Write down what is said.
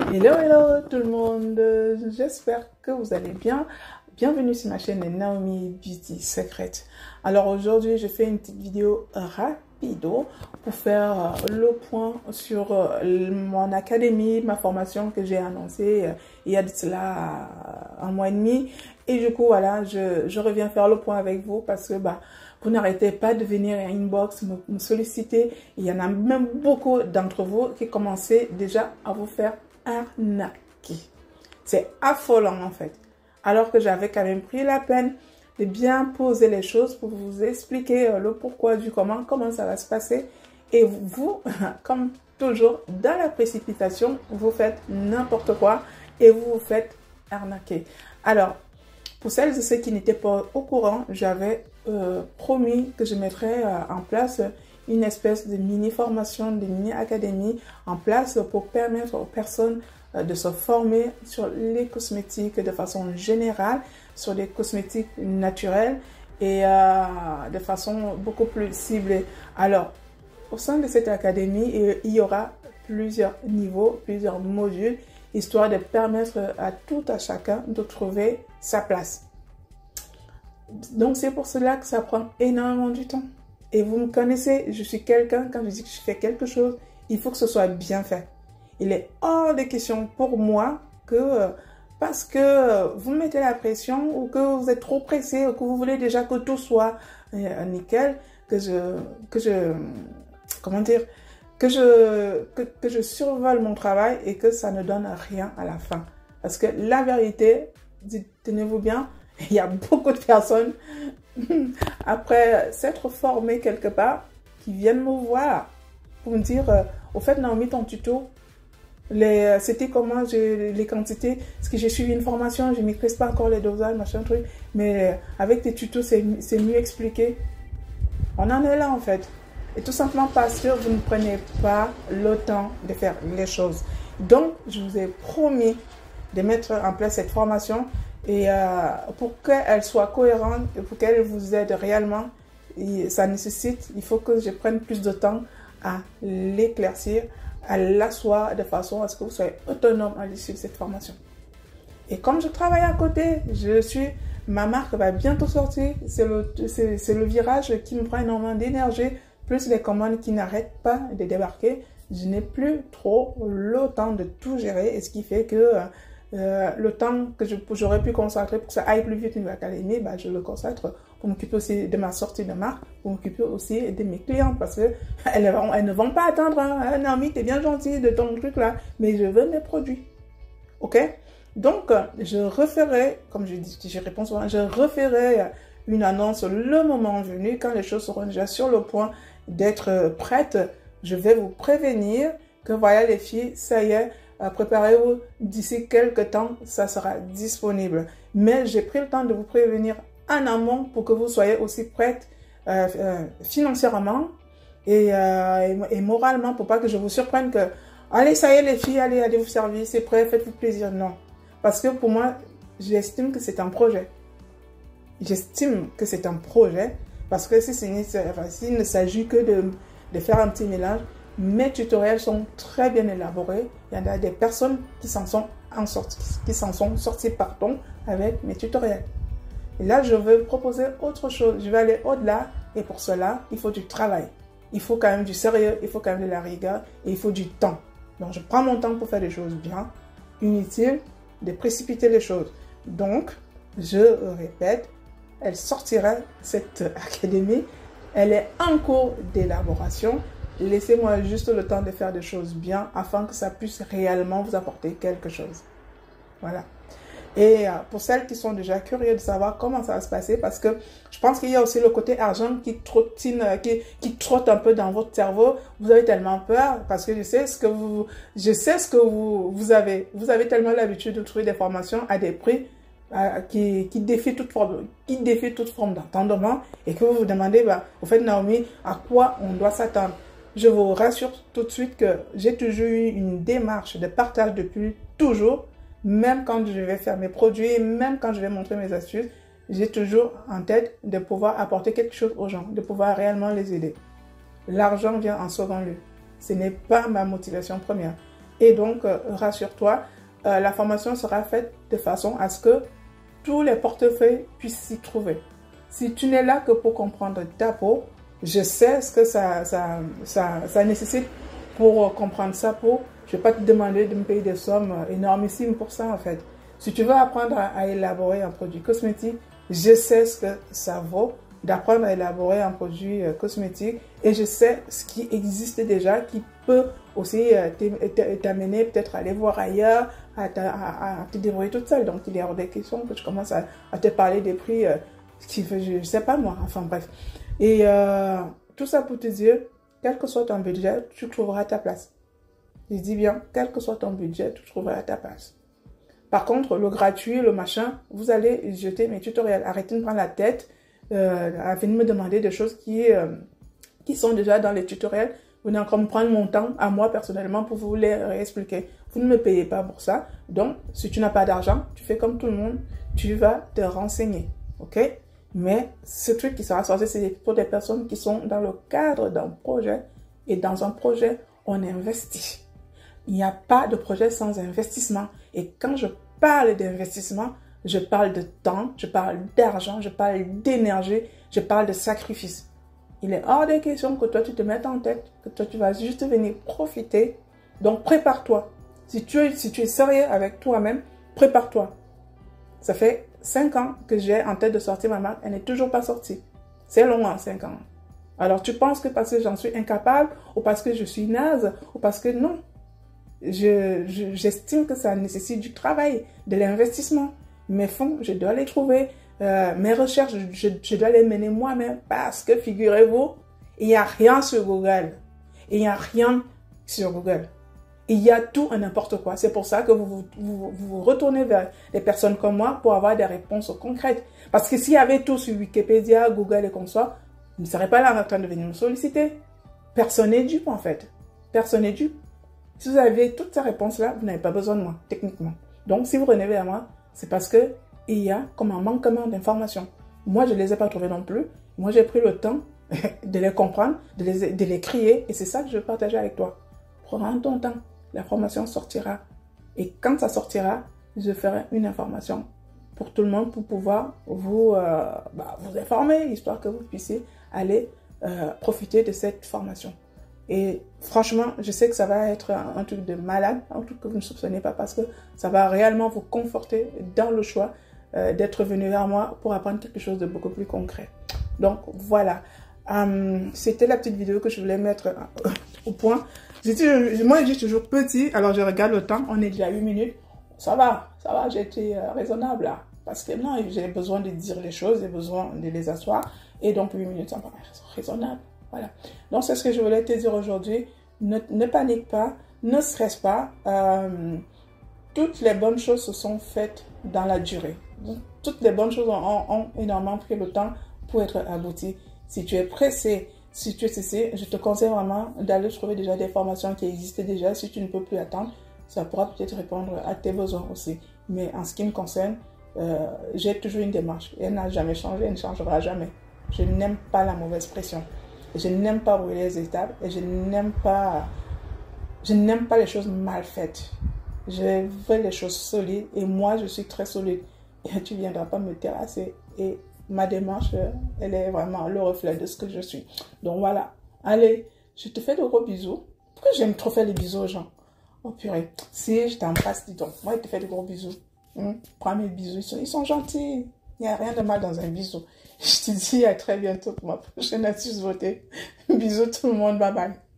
Hello, hello tout le monde, j'espère que vous allez bien. Bienvenue sur ma chaîne Naomi Beauty Secret. Alors aujourd'hui, je fais une petite vidéo rapido pour faire le point sur mon académie, ma formation que j'ai annoncée il y a de cela un mois et demi. Et du coup, voilà, je reviens faire le point avec vous parce que vous n'arrêtez pas de venir à inbox, me solliciter. Il y en a même beaucoup d'entre vous qui commençaient déjà à vous faire arnaquer. C'est affolant en fait. Alors que j'avais quand même pris la peine de bien poser les choses pour vous expliquer le pourquoi du comment ça va se passer. Et vous, comme toujours, dans la précipitation, vous faites n'importe quoi et vous vous faites arnaquer. Alors, pour celles et ceux qui n'étaient pas au courant, j'avais promis que je mettrais en place une espèce de mini-formation, de mini-académie en place pour permettre aux personnes de se former sur les cosmétiques de façon générale, sur les cosmétiques naturels et de façon beaucoup plus ciblée. Alors, au sein de cette académie, il y aura plusieurs niveaux, plusieurs modules, histoire de permettre à tout à chacun de trouver sa place. Donc, c'est pour cela que ça prend énormément du temps. Et vous me connaissez, je suis quelqu'un, quand je dis que je fais quelque chose, il faut que ce soit bien fait. Il est hors de question pour moi que parce que vous mettez la pression ou que vous êtes trop pressé ou que vous voulez déjà que tout soit nickel, que je survole mon travail et que ça ne donne rien à la fin. Parce que la vérité, tenez-vous bien, il y a beaucoup de personnes après s'être formées quelque part qui viennent me voir pour me dire au fait Naomi, ton tuto c'était comment les quantités, parce que j'ai suivi une formation, je ne maîtrise pas encore les dosages, machin truc, mais avec tes tutos c'est mieux expliqué. On en est là en fait. Et tout simplement parce que vous ne prenez pas le temps de faire les choses. Donc je vous ai promis de mettre en place cette formation et pour qu'elle soit cohérente et pour qu'elle vous aide réellement, ça nécessite, il faut que je prenne plus de temps à l'éclaircir, à l'asseoir de façon à ce que vous soyez autonome à l'issue de cette formation. Et comme je travaille à côté, ma marque va bientôt sortir, c'est le virage qui me prend énormément d'énergie, plus les commandes qui n'arrêtent pas de débarquer. Je n'ai plus trop le temps de tout gérer et ce qui fait que le temps que j'aurais pu consacrer pour que ça aille plus vite dans l'académie, je le consacre pour m'occuper aussi de ma sortie de marque, pour m'occuper aussi de mes clients parce que elles ne vont pas attendre. Hein. Naomi, t'es bien gentille de ton truc là, mais je veux mes produits. Ok? Donc, je referai, comme je réponds souvent, je referai une annonce le moment venu quand les choses seront déjà sur le point d'être prêtes. Je vais vous prévenir que voilà les filles, ça y est, préparez-vous, d'ici quelques temps, ça sera disponible. Mais j'ai pris le temps de vous prévenir en amont pour que vous soyez aussi prêtes financièrement et moralement pour pas que je vous surprenne que allez, ça y est les filles, allez vous servir, c'est prêt, faites-vous plaisir. Non. Parce que pour moi, j'estime que c'est un projet. J'estime que c'est un projet parce que s'il ne s'agit que de faire un petit mélange, mes tutoriels sont très bien élaborés. Il y en a des personnes qui s'en sont sorties avec mes tutoriels. Et là, je veux proposer autre chose. Je vais aller au-delà. Et pour cela, il faut du travail. Il faut quand même du sérieux. Il faut quand même de la rigueur. Et il faut du temps. Donc, je prends mon temps pour faire des choses bien. Inutile de précipiter les choses. Donc, je répète, elle sortira, cette académie. Elle est en cours d'élaboration. Laissez-moi juste le temps de faire des choses bien afin que ça puisse réellement vous apporter quelque chose. Voilà. Et pour celles qui sont déjà curieuses de savoir comment ça va se passer, parce que je pense qu'il y a aussi le côté argent qui trottine, qui trotte un peu dans votre cerveau. Vous avez tellement peur parce que je sais ce que vous avez. Vous avez tellement l'habitude de trouver des formations à des prix qui défient toute forme d'entendement et que vous vous demandez, au fait Naomi, à quoi on doit s'attendre. Je vous rassure tout de suite que j'ai toujours eu une démarche de partage depuis toujours. Même quand je vais faire mes produits, même quand je vais montrer mes astuces, j'ai toujours en tête de pouvoir apporter quelque chose aux gens, de pouvoir réellement les aider. L'argent vient en second lieu. Ce n'est pas ma motivation première. Et donc, rassure-toi, la formation sera faite de façon à ce que tous les portefeuilles puissent s'y trouver. Si tu n'es là que pour comprendre ta peau, je sais ce que ça nécessite pour comprendre sa peau. Je ne vais pas te demander de me payer des sommes énormissimes pour ça en fait. Si tu veux apprendre à élaborer un produit cosmétique, je sais ce que ça vaut d'apprendre à élaborer un produit cosmétique et je sais ce qui existe déjà qui peut aussi t'amener peut-être à aller voir ailleurs, à te débrouiller toute seule. Donc il est hors des questions que je commence à te parler des prix qui fait, je ne sais pas moi, enfin bref. Et tout ça pour te dire, quel que soit ton budget, tu trouveras ta place. Je dis bien, quel que soit ton budget, tu trouveras ta place. Par contre, le gratuit, le machin, vous allez jeter mes tutoriels. Arrêtez de prendre la tête à venir me demander des choses qui sont déjà dans les tutoriels. Vous n'allez encore me prendre mon temps à moi personnellement pour vous les réexpliquer. Vous ne me payez pas pour ça. Donc, si tu n'as pas d'argent, tu fais comme tout le monde. Tu vas te renseigner. OK? Mais ce truc qui sera sorti, c'est pour des personnes qui sont dans le cadre d'un projet. Et dans un projet, on investit. Il n'y a pas de projet sans investissement. Et quand je parle d'investissement, je parle de temps, je parle d'argent, je parle d'énergie, je parle de sacrifice. Il est hors des questions que toi, tu te mettes en tête, que toi, tu vas juste venir profiter. Donc, prépare-toi. Si tu es sérieux avec toi-même, prépare-toi. Ça fait 5 ans que j'ai en tête de sortir ma marque, elle n'est toujours pas sortie. C'est long, hein, 5 ans. Alors, tu penses que parce que j'en suis incapable, ou parce que je suis naze, ou parce que non. J'estime que ça nécessite du travail, de l'investissement. Mes fonds, je dois les trouver. Mes recherches, je dois les mener moi-même. Parce que, figurez-vous, il n'y a rien sur Google. Il n'y a rien sur Google. Il y a tout et n'importe quoi. C'est pour ça que vous retournez vers des personnes comme moi pour avoir des réponses concrètes. Parce que s'il y avait tout sur Wikipédia, Google et comme ça, vous ne serez pas là en train de venir me solliciter. Personne n'est dupe en fait. Personne n'est dupe. Si vous avez toutes ces réponses-là, vous n'avez pas besoin de moi, techniquement. Donc, si vous venez vers moi, c'est parce que il y a comme un manquement d'informations. Moi, je ne les ai pas trouvées non plus. Moi, j'ai pris le temps de les comprendre, de les créer. Et c'est ça que je veux partager avec toi. Prends ton temps. La formation sortira. Et quand ça sortira, je ferai une information pour tout le monde pour pouvoir vous informer, histoire que vous puissiez aller profiter de cette formation. Et franchement, je sais que ça va être un truc de malade, un truc que vous ne soupçonnez pas parce que ça va réellement vous conforter dans le choix d'être venu vers moi pour apprendre quelque chose de beaucoup plus concret. Donc voilà, c'était la petite vidéo que je voulais mettre au point. Moi, je dis toujours petit, alors je regarde le temps, on est déjà à 8 minutes. Ça va, j'ai été raisonnable là. Parce que non, j'ai besoin de dire les choses, j'ai besoin de les asseoir. Et donc 8 minutes, ça me paraît raisonnable. Voilà. Donc, c'est ce que je voulais te dire aujourd'hui. Ne panique pas, ne stresse pas. Toutes les bonnes choses se sont faites dans la durée. Toutes les bonnes choses ont énormément pris le temps pour être abouties. Si tu es pressé, si tu es cessé, je te conseille vraiment d'aller trouver déjà des formations qui existent déjà. Si tu ne peux plus attendre, ça pourra peut-être répondre à tes besoins aussi. Mais en ce qui me concerne, j'ai toujours une démarche. Elle n'a jamais changé, elle ne changera jamais. Je n'aime pas la mauvaise pression. Je n'aime pas brûler les étapes et je n'aime pas les choses mal faites. Je veux les choses solides et moi je suis très solide. Et tu ne viendras pas me terrasser. Et ma démarche, elle est vraiment le reflet de ce que je suis. Donc voilà. Allez, je te fais de gros bisous. Pourquoi j'aime trop faire les bisous aux gens? Oh purée. Si je t'embrasse, dis donc. Moi, je te fais de gros bisous. Prends mes bisous. Ils sont gentils. Il n'y a rien de mal dans un bisou. Je te dis à très bientôt pour ma prochaine astuce beauté. Bisous tout le monde. Bye bye.